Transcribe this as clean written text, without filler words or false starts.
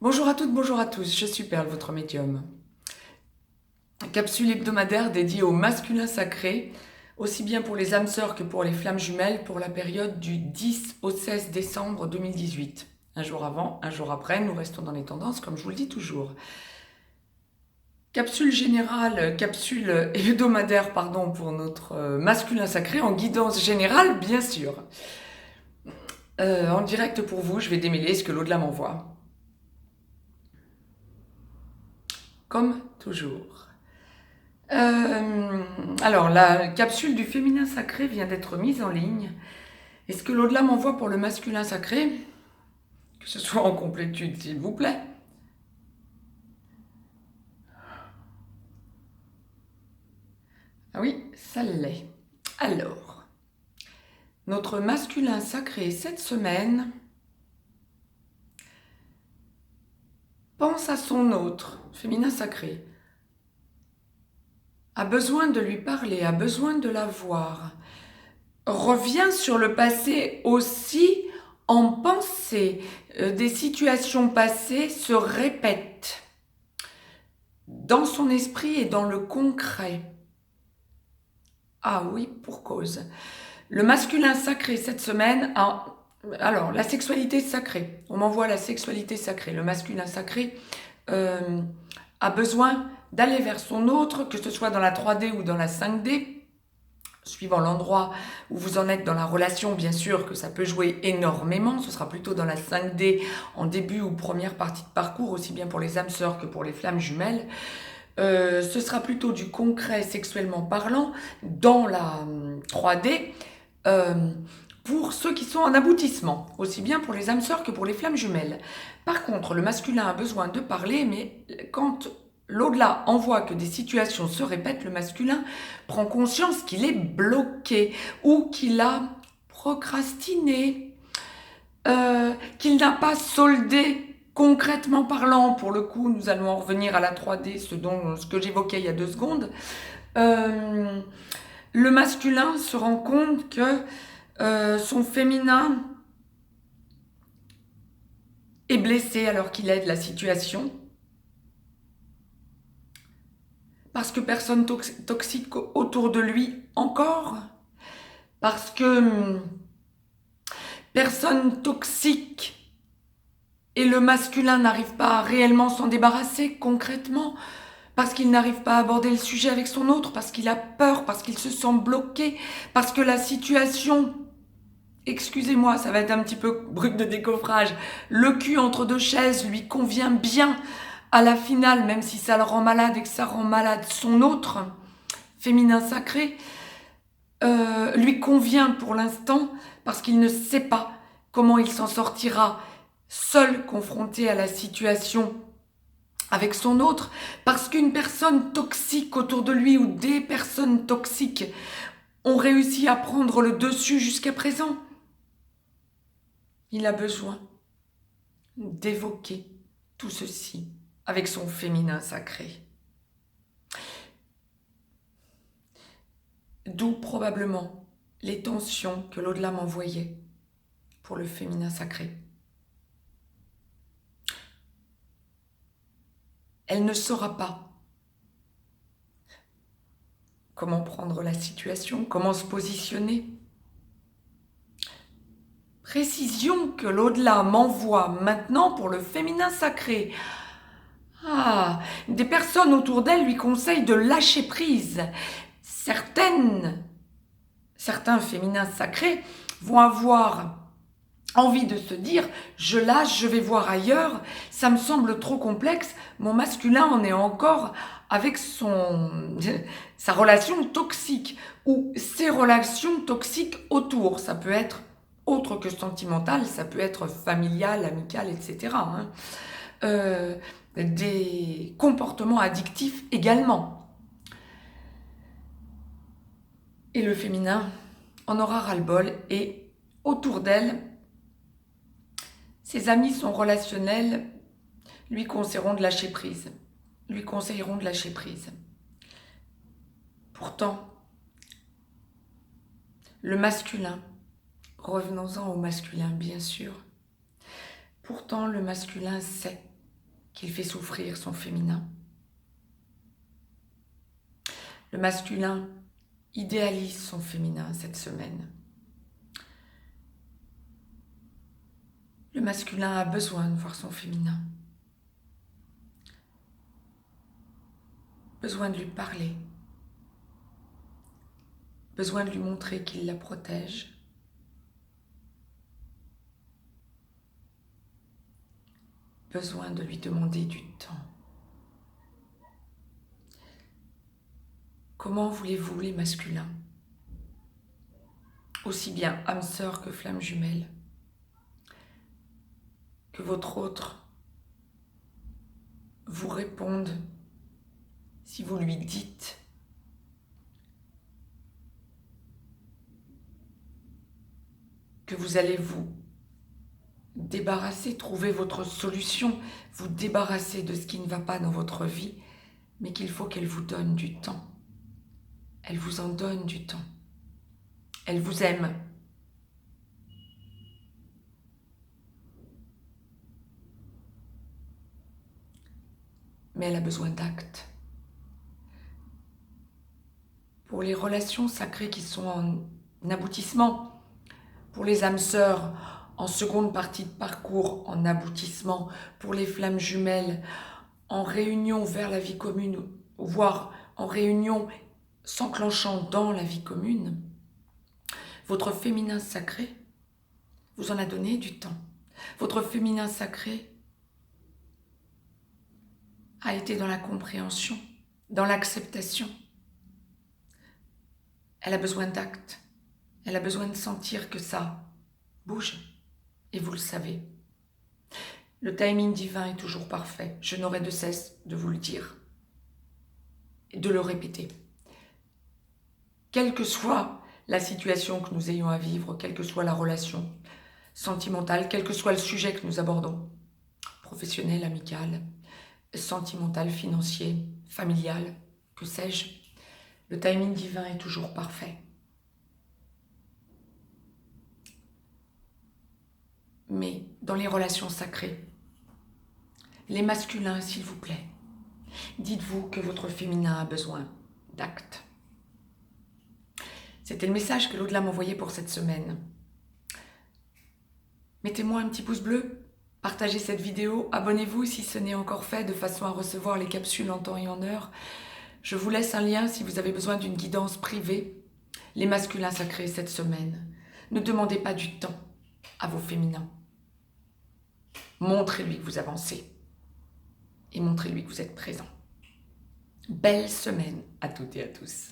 Bonjour à toutes, bonjour à tous, je suis Perle, votre médium. Capsule hebdomadaire dédiée au masculin sacré, aussi bien pour les âmes sœurs que pour les flammes jumelles, pour la période du 10 au 16 décembre 2018. Un jour avant, un jour après, nous restons dans les tendances, comme je vous le dis toujours. Capsule générale, capsule hebdomadaire, pardon, pour notre masculin sacré, en guidance générale, bien sûr. En direct pour vous, je vais démêler ce que l'au-delà m'envoie. Comme toujours. Alors, la capsule du féminin sacré vient d'être mise en ligne. Et ce que l'au-delà m'envoie pour le masculin sacré, que ce soit en complétude, s'il vous plaît. Ah oui, ça l'est. Alors, notre masculin sacré cette semaine pense à son autre, féminin sacré, a besoin de lui parler, a besoin de la voir, revient sur le passé aussi en pensée. Des situations passées se répètent dans son esprit et dans le concret. Ah oui, pour cause. Le masculin sacré cette semaine a... Alors, la sexualité sacrée. On m'envoie la sexualité sacrée. Le masculin sacré a besoin d'aller vers son autre, que ce soit dans la 3D ou dans la 5D, suivant l'endroit où vous en êtes dans la relation, bien sûr que ça peut jouer énormément. Ce sera plutôt dans la 5D en début ou première partie de parcours, aussi bien pour les âmes sœurs que pour les flammes jumelles. Ce sera plutôt du concret sexuellement parlant dans la 3D pour ceux qui sont en aboutissement, aussi bien pour les âmes sœurs que pour les flammes jumelles. Par contre, le masculin a besoin de parler, mais quand l'au-delà envoie que des situations se répètent, le masculin prend conscience qu'il est bloqué ou qu'il a procrastiné, qu'il n'a pas soldé concrètement parlant. Pour le coup, nous allons en revenir à la 3D, ce que j'évoquais il y a 2 secondes. Le masculin se rend compte que son féminin est blessé alors qu'il aide la situation. Parce que personne toxique autour de lui encore. Parce que personne toxique et le masculin n'arrive pas à réellement s'en débarrasser concrètement. Parce qu'il n'arrive pas à aborder le sujet avec son autre, parce qu'il a peur, parce qu'il se sent bloqué, parce que la situation, excusez-moi, ça va être un petit peu brut de décoffrage, le cul entre 2 chaises lui convient bien à la finale, même si ça le rend malade et que ça rend malade son autre, féminin sacré, lui convient pour l'instant parce qu'il ne sait pas comment il s'en sortira seul confronté à la situation avec son autre, parce qu'une personne toxique autour de lui ou des personnes toxiques ont réussi à prendre le dessus jusqu'à présent. Il a besoin d'évoquer tout ceci avec son féminin sacré. D'où probablement les tensions que l'au-delà m'envoyait pour le féminin sacré. Elle ne saura pas comment prendre la situation, comment se positionner. Précision que l'au-delà m'envoie maintenant pour le féminin sacré. Ah, des personnes autour d'elle lui conseillent de lâcher prise. Certains féminins sacrés vont avoir envie de se dire « je lâche, je vais voir ailleurs, ça me semble trop complexe, mon masculin en est encore avec sa relation toxique ou ses relations toxiques autour. » Ça peut être autre que sentimental, ça peut être familial, amical, etc. Des comportements addictifs également. Et le féminin en aura ras-le-bol et autour d'elle, ses amis sont relationnels, lui conseilleront de lâcher prise. Pourtant, le masculin, revenons-en au masculin bien sûr, pourtant le masculin sait qu'il fait souffrir son féminin. Le masculin idéalise son féminin cette semaine. Le masculin a besoin de voir son féminin. Besoin de lui parler. Besoin de lui montrer qu'il la protège. Besoin de lui demander du temps. Comment voulez-vous, les masculins, aussi bien âme sœur que flamme jumelle, que votre autre vous réponde si vous lui dites que vous allez vous débarrasser, trouver votre solution, vous débarrasser de ce qui ne va pas dans votre vie, mais qu'il faut qu'elle vous donne du temps. Elle vous en donne du temps. Elle vous aime. Mais elle a besoin d'actes. Pour les relations sacrées qui sont en aboutissement, pour les âmes sœurs en seconde partie de parcours, en aboutissement, pour les flammes jumelles, en réunion vers la vie commune, voire en réunion s'enclenchant dans la vie commune, votre féminin sacré vous en a donné du temps. Votre féminin sacré a été dans la compréhension, dans l'acceptation. Elle a besoin d'actes. Elle a besoin de sentir que ça bouge. Et vous le savez. Le timing divin est toujours parfait. Je n'aurai de cesse de vous le dire et de le répéter. Quelle que soit la situation que nous ayons à vivre, quelle que soit la relation sentimentale, quel que soit le sujet que nous abordons, professionnel, amical, sentimental, financier, familial, que sais-je, le timing divin est toujours parfait. Mais dans les relations sacrées, les masculins, s'il vous plaît, dites-vous que votre féminin a besoin d'actes. C'était le message que l'au-delà m'envoyait pour cette semaine. Mettez-moi un petit pouce bleu, partagez cette vidéo, abonnez-vous si ce n'est encore fait de façon à recevoir les capsules en temps et en heure. Je vous laisse un lien si vous avez besoin d'une guidance privée. Les masculins sacrés cette semaine. Ne demandez pas du temps à vos féminins. Montrez-lui que vous avancez et montrez-lui que vous êtes présent. Belle semaine à toutes et à tous.